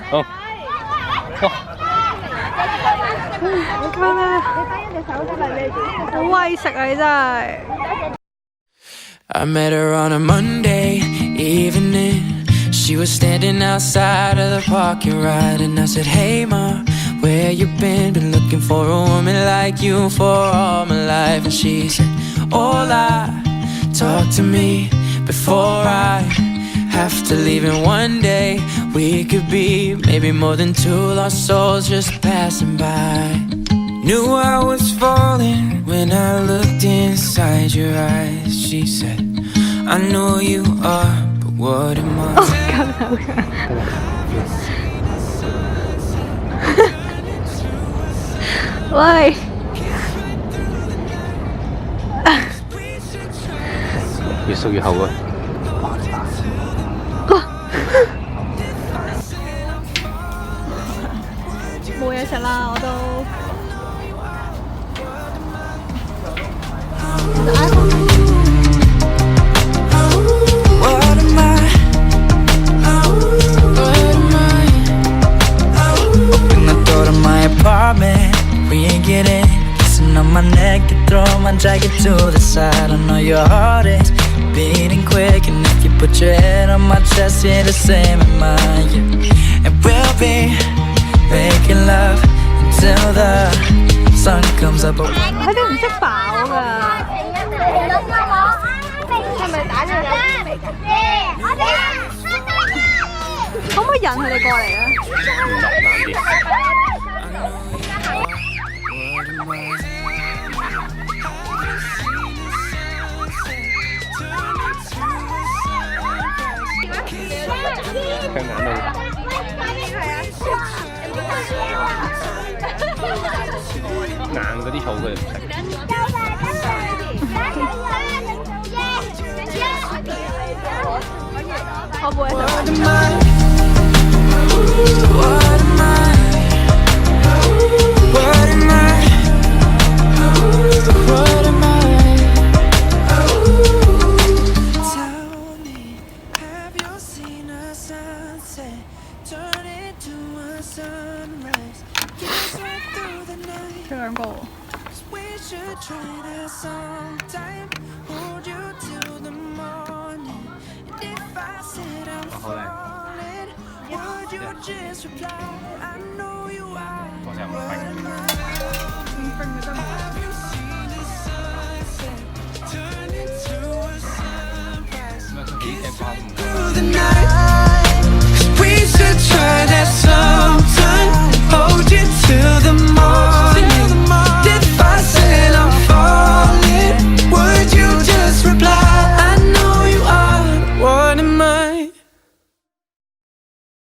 好。你睇啦，好威食啊！你真係。I met her on a Monday evening. She was standing outside of the parking lot, and I said, "Hey, Ma, where you been? Been looking for a woman like you for all my life." And she said, "Hola, talk to me before I have to leave. And one day we could be maybe more than two lost souls just passing by." Knew I was falling when I looked inside your eyes. She said, "I know you are, but what am I?" 哦，咁好嘅。喂。越縮越後喎。冇嘢食啦，我都。We ain't getting kissing on my neck, you throw my jacket to the side. I know your heart is beating quick, and if you put your head on my chest, you're the same in mine. Yeah. And we'll be making love until the sun comes up. 佢哋唔識飽㗎。係咪打咗有啲味㗎？可唔可以引佢哋過嚟啊？向眼度。硬嗰啲草佢哋唔食。我冇嘢食。兩個。好靚。我成日唔明。